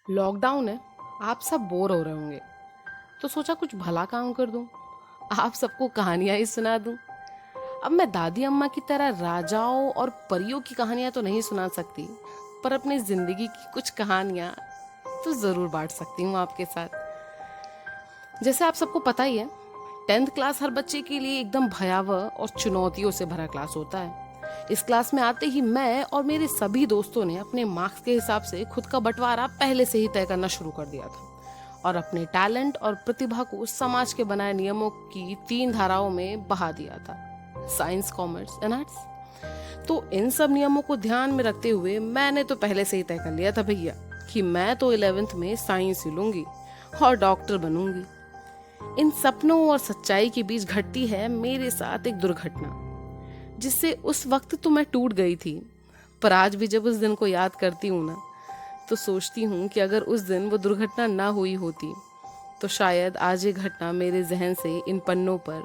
Lockdown है, आप सब बोर हो रहे होंगे, तो सोचा कुछ भला काम कर दूं, आप सबको कहानियां ही सुना दूं। अब मैं दादी अम्मा की तरह राजाओं और परियों की कहानियां तो नहीं सुना सकती, पर अपनी जिंदगी की कुछ कहानियां तो जरूर बांट सकती हूँ आपके साथ। जैसे आप सबको पता ही है, 10th क्लास हर बच्चे के लिए एकदम भयावह और चुनौतियों से भरा क्लास होता है। इस क्लास में आते ही मैं और मेरे सभी दोस्तों ने अपने मार्क्स के हिसाब से खुद का बंटवारा पहले से ही तय करना शुरू कर दिया था और अपने टैलेंट और प्रतिभा को समाज के बनाए नियमों की 3 धाराओं में बहा दिया था, साइंस, कॉमर्स एंड आर्ट्स। तो इन सब नियमों को ध्यान में रखते हुए मैंने तो पहले से ही तय कर लिया था भैया कि मैं तो 11th में साइंस ही लूंगी और डॉक्टर बनूंगी। इन सपनों और सच्चाई के बीच घटती है मेरे साथ एक दुर्घटना, जिससे उस वक्त तो मैं टूट गई थी, पर आज भी जब उस दिन को याद करती हूँ ना, तो सोचती हूँ कि अगर उस दिन वो दुर्घटना ना हुई होती तो शायद आज ये घटना मेरे जहन से इन पन्नों पर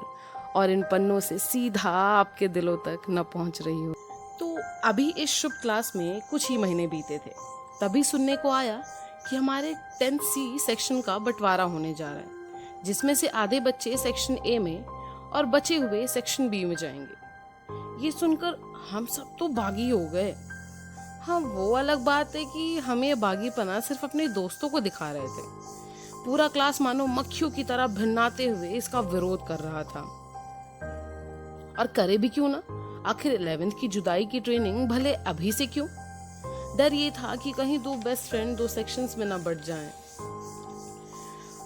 और इन पन्नों से सीधा आपके दिलों तक न पहुँच रही हो। तो अभी इस शुभ क्लास में कुछ ही महीने बीते थे, तभी सुनने को आया कि हमारे 10th C सेक्शन का बंटवारा होने जा रहा है, जिसमें से आधे बच्चे सेक्शन ए में और बचे हुए सेक्शन बी में जाएंगे। ये सुनकर हम सब तो बागी हो गए। हाँ, वो अलग बात है कि हमें ये बागीपना सिर्फ अपने दोस्तों को दिखा रहे थे। पूरा क्लास मानो मक्खियों की तरह भिन्नाते हुए इसका विरोध कर रहा था। और करे भी क्यों ना, आखिर 11th की जुदाई की ट्रेनिंग भले अभी से क्यों। डर ये था कि कहीं दो बेस्ट फ्रेंड दो सेक्शंस में ना बढ़ जाएं।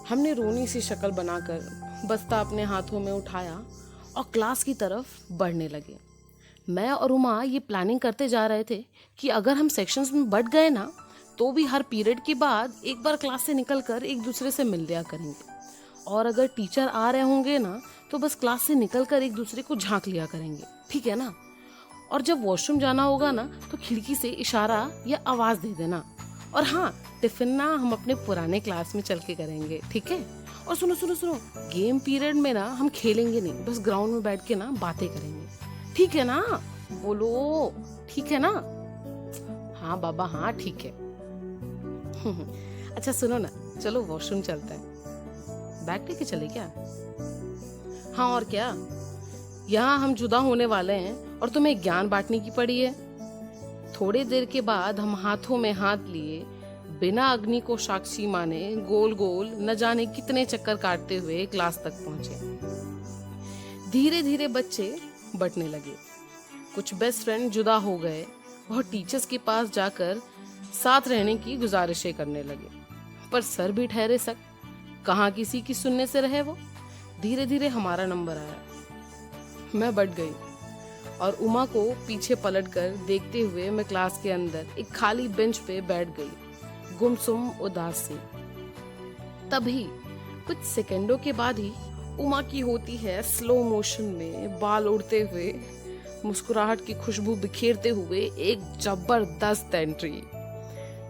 हमने रोनी सी शक्ल बनाकर बस्ता अपने हाथों में उठाया और क्लास की तरफ बढ़ने लगे। मैं और उमा ये प्लानिंग करते जा रहे थे कि अगर हम सेक्शंस में बढ़ गए ना, तो भी हर पीरियड के बाद एक बार क्लास से निकलकर एक दूसरे से मिल लिया करेंगे, और अगर टीचर आ रहे होंगे ना, तो बस क्लास से निकलकर एक दूसरे को झांक लिया करेंगे, ठीक है ना। और जब वॉशरूम जाना होगा ना, तो खिड़की से इशारा या आवाज दे देना। और हाँ, टिफिन ना हम अपने पुराने क्लास में चल के करेंगे, ठीक है। और सुनो सुनो सुनो, गेम पीरियड में ना हम खेलेंगे नहीं, बस ग्राउंड में बैठ के ना बातें करेंगे, ठीक है ना। बोलो, ठीक है ना। हाँ बाबा, हाँ ठीक है। अच्छा सुनो ना, चलो वॉशरूम चलते हैं। बैग लेके चले क्या? हाँ और क्या, यहाँ हम जुदा होने वाले हैं और तुम्हें ज्ञान बांटने की पड़ी है। थोड़ी देर के बाद हम हाथों में हाथ लिए बिना अग्नि को साक्षी माने गोल गोल न जाने कितने चक्कर काटते हुए क्लास तक पहुंचे। धीरे धीरे बच्चे बंटने लगे, कुछ बेस्ट फ्रेंड जुदा हो गए और टीचर्स के पास जाकर साथ रहने की गुजारिशें करने लगे, पर सर भी ठहरे सक, कहाँ किसी की सुनने से रहे वो। धीरे धीरे हमारा नंबर आया। मैं बढ़ गई और उमा को पीछे पलटकर देखते हुए मैं क्लास के अंदर एक खाली बेंच पे बैठ गई, गुमसुम उदास सी। तभी कुछ सेकंडों के बाद ही उमा की होती है स्लो मोशन में बाल उड़ते हुए, मुस्कुराहट की खुशबू बिखेरते हुए एक जबरदस्त एंट्री।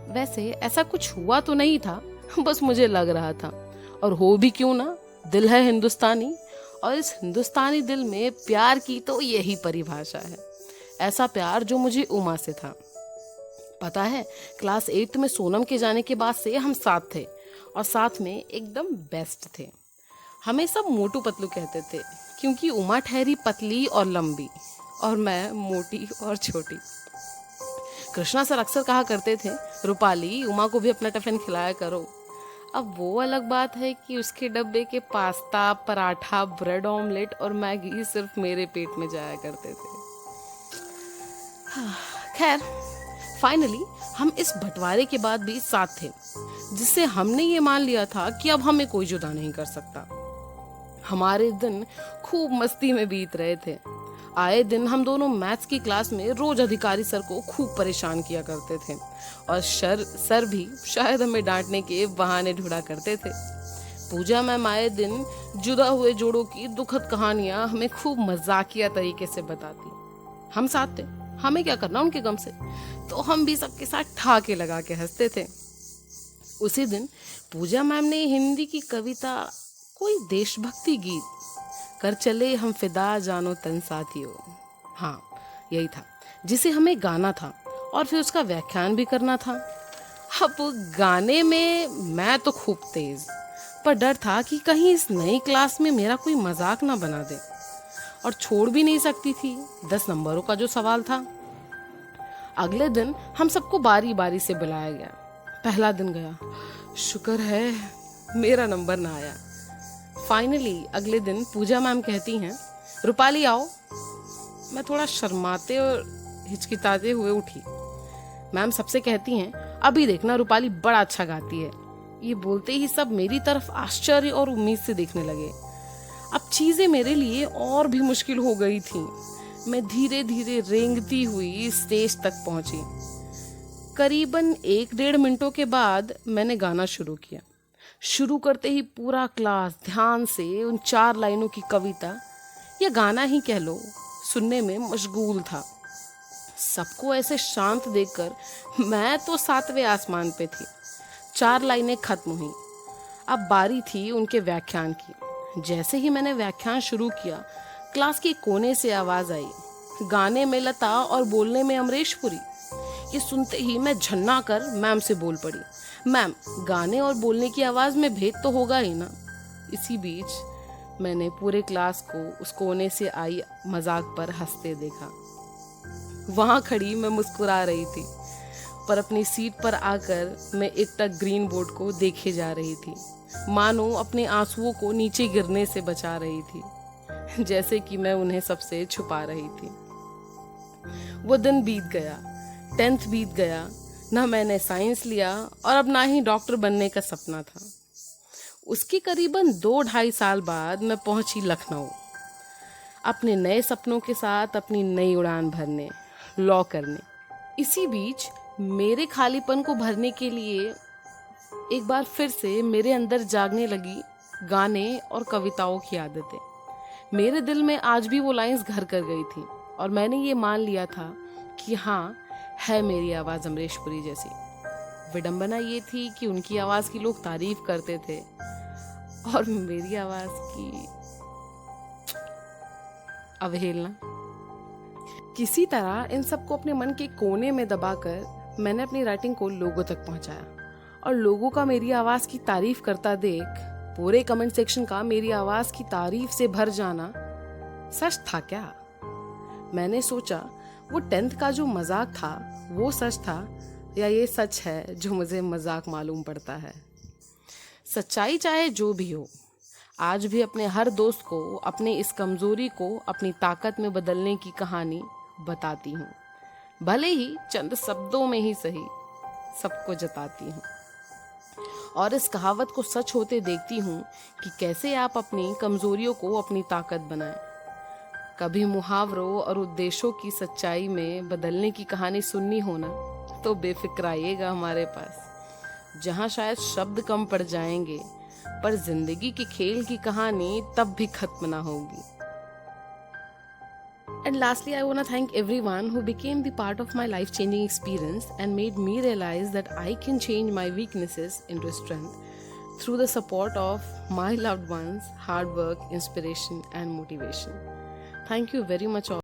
वैसे ऐसा कुछ हुआ तो नहीं था, बस मुझे लग रहा था, और हो भी क्यों ना, दिल है हिंदुस्तानी, और इस हिंदुस्तानी दिल में प्यार की तो यही परिभाषा है। ऐसा प्यार जो मुझे उमा से था। पता है, क्लास 8 में सोनम के जाने के बाद से हम साथ थे और साथ में एकदम बेस्ट थे। हमें सब मोटू पतलू कहते थे, क्योंकि उमा ठहरी पतली और लंबी और मैं मोटी और छोटी। कृष्णा सर अक्सर कहा करते थे, रूपाली, उमा को भी अपना टिफिन खिलाया करो। अब वो अलग बात है कि उसके डब्बे के पास्ता, पराठा, ब्रेड ऑमलेट और मैगी सिर्फ मेरे पेट में जाया करते थे। खैर, फाइनली हम इस बंटवारे के बाद भी साथ थे, जिससे हमने ये मान लिया था कि अब हमें कोई जुदा नहीं कर सकता। हमारे दिन खूब मस्ती में बीत रहे थे। आए दिन हम दोनों मैथ्स की क्लास में रोज अधिकारी सर को खूब परेशान किया करते थे, और सर भी शायद हमें डांटने के बहाने ढूंढा करते थे। पूजा मैम आए दिन जुदा हुए जोड़ों की दुखद कहानियां हमें खूब मजाकिया तरीके से बताती। हम साथ थे, हमें क्या करना उनके गम से, तो हम भी सबके साथ ठहाके लगा के हंसते थे। उसी दिन पूजा मैम ने हिंदी की कविता, कोई देशभक्ति गीत, कर चले हम फिदा जानो तन साथियों, हाँ यही था, जिसे हमें गाना था और फिर उसका व्याख्यान भी करना था। अब गाने में मैं तो खूब तेज, पर डर था कि कहीं इस नई क्लास में मेरा कोई मजाक ना बना दे। और छोड़ भी नहीं सकती थी 10 नंबरों का जो सवाल था। अगले दिन हम सबको बारी बारी से बुलाया गया। पहला दिन गया, शुक्र है मेरा नंबर ना आया। फाइनली अगले दिन पूजा मैम कहती हैं, रूपाली आओ। मैं थोड़ा शर्माते और हिचकिचाते हुए उठी। मैम सबसे कहती हैं, अभी देखना रूपाली बड़ा अच्छा गाती है। ये बोलते ही सब मेरी तरफ आश्चर्य और उम्मीद से देखने लगे। अब चीजें मेरे लिए और भी मुश्किल हो गई थी। मैं धीरे धीरे रेंगती हुई स्टेज तक पहुंची। करीबन 1-1.5 मिनटों के बाद मैंने गाना शुरू किया। शुरू करते ही पूरा क्लास ध्यान से उन 4 लाइनों की कविता या गाना ही कह लो, सुनने में मशगूल था। सबको ऐसे शांत देखकर मैं तो 7वें आसमान पे थी। 4 लाइनें खत्म हुई। अब बारी थी उनके व्याख्यान की। जैसे ही मैंने व्याख्यान शुरू किया, क्लास के कोने से आवाज आई, गाने में लता और बोलने में अमरीशपुरी। ये सुनते ही मैं झन्ना कर मैम से बोल पड़ी, मैम गाने और बोलने की आवाज में भेद तो होगा ही ना। इसी बीच मैंने पूरे क्लास को उस कोने से आई मजाक पर हंसते देखा। वहां खड़ी मैं मुस्कुरा रही थी, पर अपनी सीट पर आकर मैं एकटक ग्रीन बोर्ड को देखे जा रही थी, मानो अपने आंसुओं को नीचे गिरने से बचा रही थी, जैसे कि मैं उन्हें सबसे छुपा रही थी। वो दिन बीत गया, 10th बीत गया। ना मैंने साइंस लिया और अब ना ही डॉक्टर बनने का सपना था। उसके करीबन 2-2.5 साल बाद मैं पहुंची लखनऊ, अपने नए सपनों के साथ अपनी नई उड़ान भरने, लॉ करने। इसी बीच मेरे खालीपन को भरने के लिए एक बार फिर से मेरे अंदर जागने लगी गाने और कविताओं की आदतें। मेरे दिल में आज भी वो लाइंस घर कर गई थी और मैंने ये मान लिया था कि हाँ, है मेरी आवाज़ अमरीशपुरी जैसी। विडंबना ये थी कि उनकी आवाज़ की लोग तारीफ करते थे और मेरी आवाज़ की अवहेलना। किसी तरह इन सबको अपने मन के कोने में दबाकर मैंने अपनी राइटिंग को लोगों तक पहुंचाया, और लोगों का मेरी आवाज़ की तारीफ करता देख पूरे कमेंट सेक्शन का मेरी आवाज़ की तारीफ से भर जाना सच था क्या? मैंने सोचा वो 10th का जो मजाक था वो सच था, या ये सच है जो मुझे मजाक मालूम पड़ता है। सच्चाई चाहे जो भी हो, आज भी अपने हर दोस्त को अपनी इस कमजोरी को अपनी ताकत में बदलने की कहानी बताती हूँ, भले ही चंद शब्दों में ही सही, सबको जताती हूँ। और इस कहावत को सच होते देखती हूँ कि कैसे आप अपनी कमजोरियों को अपनी ताकत बनाएं। कभी मुहावरों और उद्देश्यों की सच्चाई में बदलने की कहानी सुननी हो ना, तो बेफिक्र आइएगा हमारे पास, जहाँ शायद शब्द कम पड़ जाएंगे पर जिंदगी के खेल की कहानी तब भी खत्म ना होगी। And lastly, I want to thank everyone who became the part of my life-changing experience and made me realize that I can change my weaknesses into strength through the support of my loved ones, hard work, inspiration, and motivation. Thank you very much all.